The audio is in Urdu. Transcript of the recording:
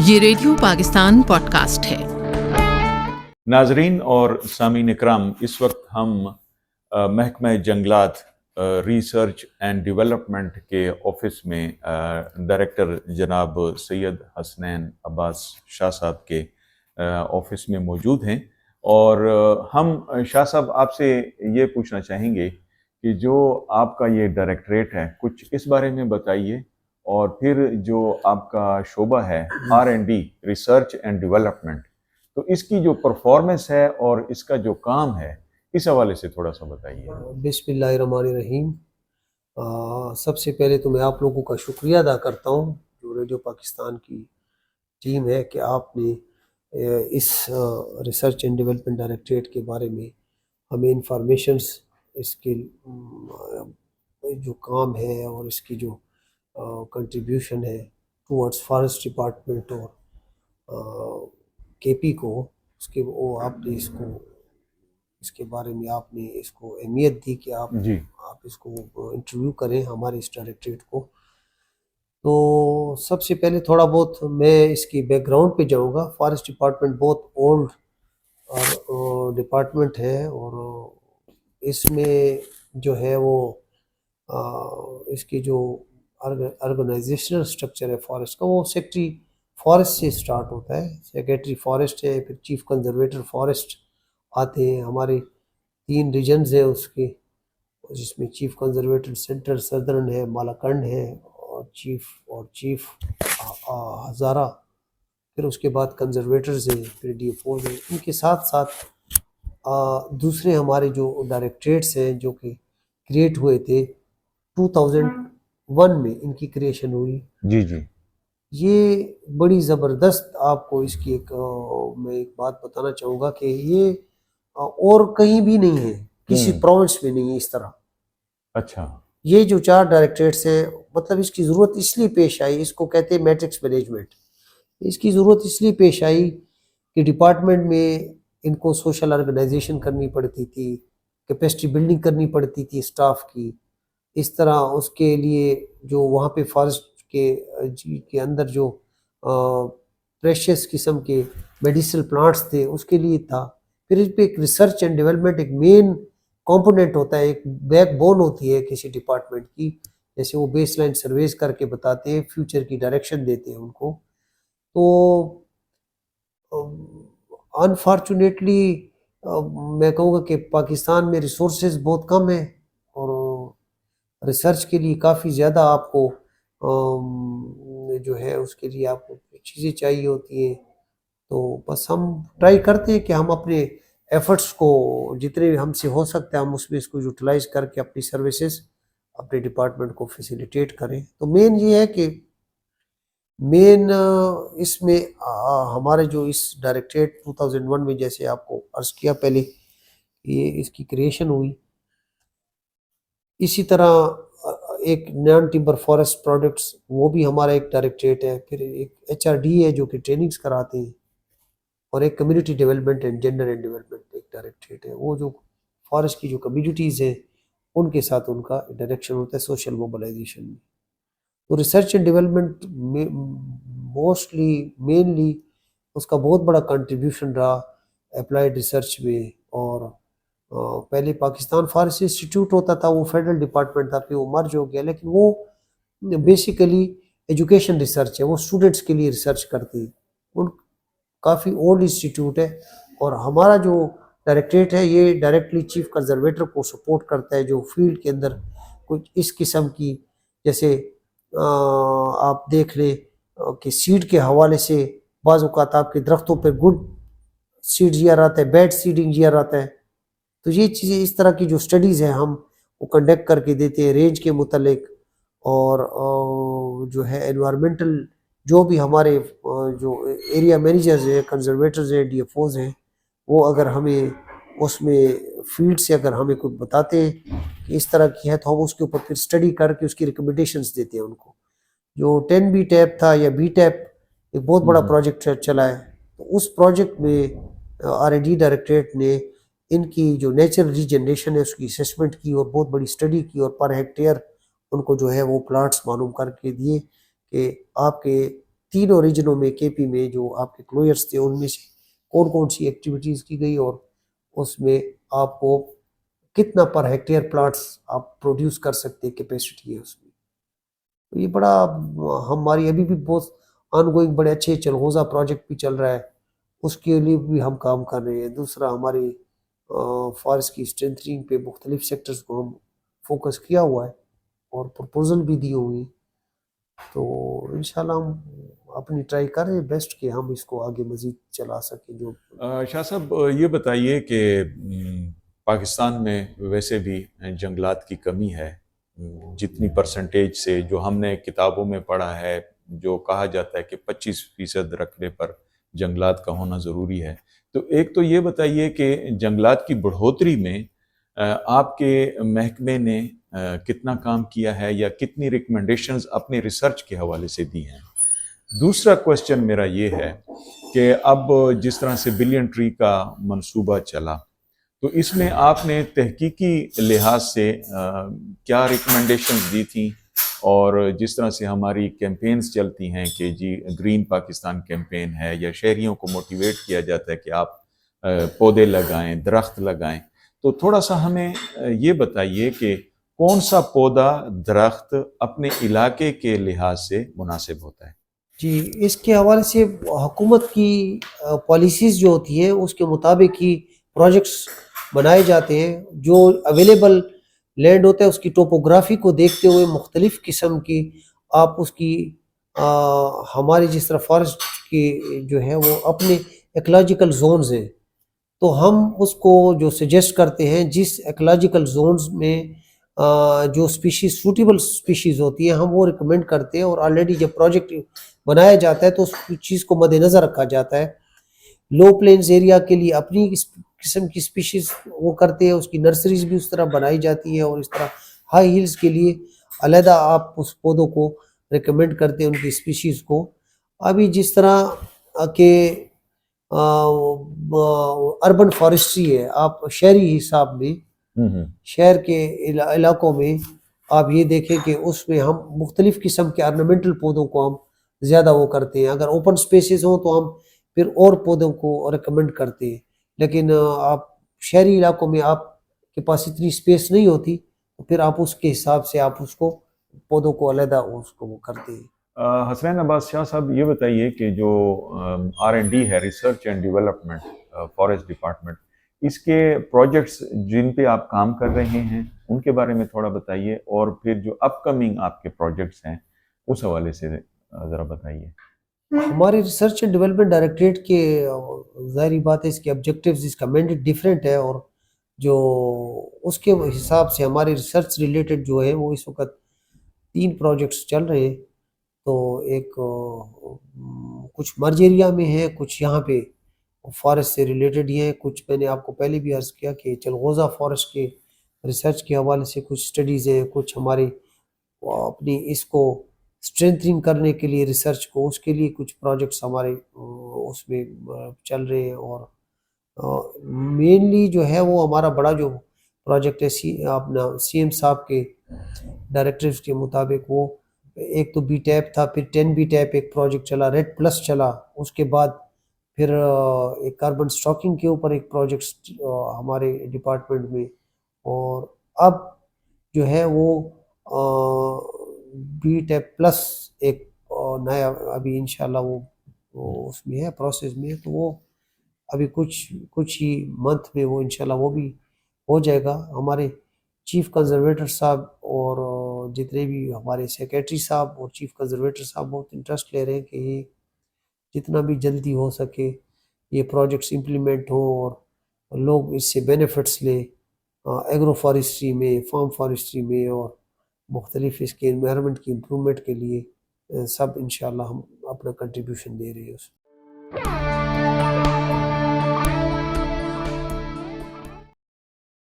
یہ ریڈیو پاکستان پوڈ کاسٹ ہے۔ ناظرین اور سامعین اکرام، اس وقت ہم محکمہ جنگلات ریسرچ اینڈ ڈیولپمنٹ کے آفس میں ڈائریکٹر جناب سید حسنین عباس شاہ صاحب کے آفس میں موجود ہیں، اور ہم شاہ صاحب آپ سے یہ پوچھنا چاہیں گے کہ جو آپ کا یہ ڈائریکٹریٹ ہے، کچھ اس بارے میں بتائیے، اور پھر جو آپ کا شعبہ ہے R&D ریسرچ اینڈ ڈیولپمنٹ، تو اس کی جو پرفارمنس ہے اور اس کا جو کام ہے، اس حوالے سے تھوڑا سا بتائیے۔ بسم اللہ الرحمن الرحیم۔ سب سے پہلے تو میں آپ لوگوں کا شکریہ ادا کرتا ہوں، جو ریڈیو پاکستان کی ٹیم ہے، کہ آپ نے اس ریسرچ اینڈ ڈیولپمنٹ ڈائریکٹریٹ کے بارے میں ہمیں انفارمیشنز، اس کے جو کام ہے اور اس کی جو کنٹریبیوشن ہے ٹورڈز فارسٹ ڈپارٹمنٹ اور کے پی کو، اس کے وہ آپ نے اس کے بارے میں آپ نے اس کو اہمیت دی کہ آپ اس کو انٹرویو کریں ہمارے اس ڈائریکٹریٹ کو۔ تو سب سے پہلے تھوڑا بہت میں اس کی بیک گراؤنڈ پہ جاؤں گا۔ فارسٹ ڈپارٹمنٹ بہت اولڈ ڈپارٹمنٹ ہے، اور اس میں جو ہے وہ اس کی جو آرگنائزیشنل سٹرکچر ہے فارسٹ کا، وہ سیکٹری فارسٹ سے سٹارٹ ہوتا ہے۔ سیکریٹری فارسٹ ہے، پھر چیف کنزرویٹر فارسٹ آتے ہیں۔ ہمارے 3 ریجنز ہیں اس کے، جس میں چیف کنزرویٹر سینٹر سدرن ہے، مالاکنڈ ہے، اور چیف ہزارہ، پھر اس کے بعد کنزرویٹرز ہیں، پھر ڈی ایف اوز ہیں۔ ان کے ساتھ ساتھ دوسرے ہمارے جو ڈائریکٹریٹس ہیں جو کہ کریٹ ہوئے تھے 2001 میں، ان کی کریشن ہوئی۔ جی یہ بڑی زبردست، آپ کو اس کی میں ایک بات بتانا چاہوں گا کہ یہ اور کہیں بھی نہیں ہے، کسی پروونس میں نہیں ہے اس طرح۔ اچھا، یہ جو 4 ڈائریکٹریٹس ہیں، مطلب اس کی ضرورت اس لیے پیش آئی، اس کو کہتے ہیں میٹرکس مینجمنٹ۔ اس کی ضرورت اس لیے پیش آئی کہ ڈپارٹمنٹ میں ان کو سوشل آرگنائزیشن کرنی پڑتی تھی، کیپیسٹی بلڈنگ کرنی پڑتی تھی اسٹاف کی۔ اس طرح اس کے لیے جو وہاں پہ فارسٹ کے اندر جو پریشیس قسم کے میڈیسنل پلانٹس تھے، اس کے لیے تھا۔ پھر اس پہ ایک ریسرچ اینڈ ڈیولپمنٹ ایک مین کمپوننٹ ہوتا ہے، ایک بیک بون ہوتی ہے کسی ڈپارٹمنٹ کی، جیسے وہ بیس لائن سرویز کر کے بتاتے ہیں، فیوچر کی ڈائریکشن دیتے ہیں ان کو۔ تو انفارچونیٹلی میں کہوں گا کہ پاکستان میں ریسورسز بہت کم ہیں، اور ریسرچ کے لیے کافی زیادہ آپ کو جو ہے اس کے لیے آپ کو چیزیں چاہیے ہوتی ہیں۔ تو بس ہم ٹرائی کرتے ہیں کہ ہم اپنے ایفرٹس کو جتنے ہم سے ہو سکتا ہے ہم اس میں اس کو یوٹیلائز کر کے اپنی سروسز اپنے ڈپارٹمنٹ کو فیسیلیٹیٹ کریں۔ تو مین یہ ہے کہ اس میں ہمارے جو اس ڈائریکٹریٹ 2001 میں، جیسے آپ کو عرض کیا پہلے، یہ اس کی کریشن ہوئی۔ اسی طرح ایک نان ٹمبر فارسٹ پروڈکٹس، وہ بھی ہمارا ایک ڈائریکٹریٹ ہے۔ پھر ایک HRD ہے جو کہ ٹریننگز کراتے ہیں، اور ایک community development and gender and development ایک ڈائریکٹریٹ ہے۔ وہ جو فارسٹ کی جو کمیونٹیز ہیں ان کے ساتھ ان کا ڈائریکشن ہوتا ہے سوشل موبلائزیشن میں۔ تو ریسرچ اینڈ ڈیولپمنٹ مینلی اس کا بہت بڑا کنٹریبیوشن رہا اپلائیڈ ریسرچ میں۔ اور پہلے پاکستان فارسٹ انسٹیٹیوٹ ہوتا تھا، وہ فیڈرل ڈپارٹمنٹ تھا، پھر وہ مرج ہو گیا، لیکن وہ بیسیکلی ایجوکیشن ریسرچ ہے، وہ اسٹوڈنٹس کے لیے ریسرچ کرتے ہیں۔ ان کافی اولڈ انسٹیٹیوٹ ہے، اور ہمارا جو ڈائریکٹریٹ ہے یہ ڈائریکٹلی چیف کنزرویٹر کو سپورٹ کرتا ہے، جو فیلڈ کے اندر کچھ اس قسم کی، جیسے آپ دیکھ لیں کہ سیڈ کے حوالے سے بعض اوقات آپ کے درختوں پہ گڈ سیڈ جی آر آتا ہے، بیڈ سیڈنگ جی آر آتا ہے۔ تو یہ چیزیں، اس طرح کی جو سٹڈیز ہیں ہم وہ کنڈکٹ کر کے دیتے ہیں رینج کے متعلق، اور جو ہے انوائرمنٹل جو بھی ہمارے جو ایریا مینیجرز ہیں، کنزرویٹرز ہیں، ڈی ایف اوز ہیں، وہ اگر ہمیں اس میں فیلڈ سے اگر ہمیں کچھ بتاتے ہیں کہ اس طرح کی ہے، تو ہم اس کے اوپر پھر اسٹڈی کر کے اس کی ریکمنڈیشنز دیتے ہیں ان کو۔ جو 10B ٹیپ تھا یا بی ٹیپ، ایک بہت بڑا پروجیکٹ چلا ہے، تو اس پروجیکٹ میں R&D ڈائریکٹریٹ نے ان کی جو نیچرل ریجنریشن ہے اس کی اسیسمنٹ کی، اور بہت بڑی اسٹڈی کی، اور پر ہیکٹیئر ان کو جو ہے وہ پلانٹس معلوم کر کے دیے کہ آپ کے تینوں ریجنوں میں کے پی میں جو آپ کے کلوئرس تھے ان میں سے کون کون سی ایکٹیویٹیز کی گئی اور اس میں آپ کو کتنا پر ہیکٹیئر پلانٹس آپ پروڈیوس کر سکتے کیپیسٹی ہے اس میں. تو یہ بڑا ہماری ابھی بھی بہت آن گوئنگ بڑے اچھے چلغوزہ پروجیکٹ بھی چل رہا ہے, اس کے لیے بھی ہم کام کر رہے ہیں. دوسرا ہماری فارسٹ کی اسٹرینتھنگ پہ مختلف سیکٹرز کو ہم فوکس کیا ہوا ہے اور پرپوزل بھی دیے ہوئے ہیں. تو انشاءاللہ ہم اپنی ٹرائی کر رہے ہیں بیسٹ کہ ہم اس کو آگے مزید چلا سکیں. جو شاہ صاحب یہ بتائیے کہ پاکستان میں ویسے بھی جنگلات کی کمی ہے. جتنی پرسنٹیج سے جو ہم نے کتابوں میں پڑھا ہے, جو کہا جاتا ہے کہ 25% رقبے پر جنگلات کا ہونا ضروری ہے. تو ایک تو یہ بتائیے کہ جنگلات کی بڑھوتری میں آپ کے محکمے نے کتنا کام کیا ہے یا کتنی ریکمنڈیشنز اپنے ریسرچ کے حوالے سے دی ہیں. دوسرا کوسچن میرا یہ ہے کہ اب جس طرح سے بلین ٹری کا منصوبہ چلا, تو اس میں آپ نے تحقیقی لحاظ سے کیا ریکمنڈیشنز دی تھیں, اور جس طرح سے ہماری کیمپینز چلتی ہیں کہ جی گرین پاکستان کیمپین ہے, یا شہریوں کو موٹیویٹ کیا جاتا ہے کہ آپ پودے لگائیں, درخت لگائیں, تو تھوڑا سا ہمیں یہ بتائیے کہ کون سا پودا درخت اپنے علاقے کے لحاظ سے مناسب ہوتا ہے. جی, اس کے حوالے سے حکومت کی پالیسیز جو ہوتی ہیں اس کے مطابق ہی پروجیکٹس بنائے جاتے ہیں. جو اویلیبل لینڈ ہوتا ہے اس کی ٹوپوگرافی کو دیکھتے ہوئے مختلف قسم کی آپ اس کی ہماری جس طرح فارسٹ کی جو ہے وہ اپنے ایکولوجیکل زونز ہیں, تو ہم اس کو جو سجیسٹ کرتے ہیں جس ایکولوجیکل زونز میں جو سپیشیز سوٹیبل سپیشیز ہوتی ہیں ہم وہ ریکمینڈ کرتے ہیں. اور آلریڈی جب پروجیکٹ بنایا جاتا ہے تو اس چیز کو مد نظر رکھا جاتا ہے. لو پلینز ایریا کے لیے اپنی قسم کی سپیشیز وہ کرتے ہیں, اس کی نرسریز بھی اس طرح بنائی جاتی ہیں, اور اس طرح ہائی ہلز کے لیے علیحدہ آپ اس پودوں کو ریکمینڈ کرتے ہیں ان کی سپیشیز کو. ابھی جس طرح کہ اربن فارسٹری ہے, آپ شہری حساب میں شہر کے علاقوں میں آپ یہ دیکھیں کہ اس میں ہم مختلف قسم کے آرنامنٹل پودوں کو ہم زیادہ وہ کرتے ہیں. اگر اوپن سپیسز ہوں تو ہم پھر اور پودوں کو ریکمینڈ کرتے ہیں, لیکن آپ شہری علاقوں میں آپ کے پاس اتنی اسپیس نہیں ہوتی تو پھر آپ اس کے حساب سے آپ اس کو پودوں کو علیحدہ اس کو وہ کرتے ہیں. حسنین عباس شاہ صاحب یہ بتائیے کہ جو R&D ہے, research and development, forest department, اس کے پروجیکٹس جن پہ آپ کام کر رہے ہیں ان کے بارے میں تھوڑا بتائیے, اور پھر جو اپ کمنگ آپ کے پروجیکٹس ہیں اس حوالے سے ذرا بتائیے. ہمارے ریسرچ اینڈ ڈیولپمنٹ ڈائریکٹریٹ کے ظاہری بات ہے اس کے آبجیکٹیوز اس کا مینڈیٹ ڈیفرنٹ ہے, اور جو اس کے حساب سے ہمارے ریسرچ ریلیٹڈ جو ہے وہ اس وقت 3 پروجیکٹس چل رہے ہیں. تو ایک کچھ مرج ایریا میں ہے, کچھ یہاں پہ فارسٹ سے ریلیٹڈ ہی ہیں, کچھ میں نے آپ کو پہلے بھی عرض کیا کہ چلغوزہ فارسٹ کے ریسرچ کے حوالے سے کچھ سٹڈیز ہیں, کچھ ہمارے اپنی اس کو اسٹرینتھنگ کرنے کے لیے ریسرچ کو اس کے لیے کچھ پروجیکٹس ہمارے اس میں چل رہے ہیں. اور مینلی جو ہے وہ ہمارا بڑا جو پروجیکٹ ہے اپنا CM صاحب کے ڈائریکٹرز کے مطابق, وہ ایک تو بی ٹیپ تھا, پھر 10 بی ٹیپ ایک پروجیکٹ چلا, ریڈ پلس چلا, اس کے بعد پھر ایک کاربن سٹاکنگ کے اوپر ایک پروجیکٹ ہمارے ڈپارٹمنٹ میں, اور اب جو ہے وہ بی ٹیپ پلس ایک نیا ابھی انشاءاللہ وہ اس میں ہے پروسیس میں, تو وہ ابھی کچھ ہی منتھ میں وہ انشاءاللہ وہ بھی ہو جائے گا. ہمارے چیف کنزرویٹر صاحب اور جتنے بھی ہمارے سیکریٹری صاحب اور چیف کنزرویٹر صاحب بہت انٹرسٹ لے رہے ہیں کہ یہ جتنا بھی جلدی ہو سکے یہ پروجیکٹس امپلیمنٹ ہوں اور لوگ اس سے بینیفٹس لیں ایگرو فارسٹری میں, فارم فارسٹری میں, اور مختلف اس کے انوائرمنٹ کی امپرومنٹ کے لیے سب انشاءاللہ ہم اپنا کنٹریبیوشن دے رہے ہیں اس میں.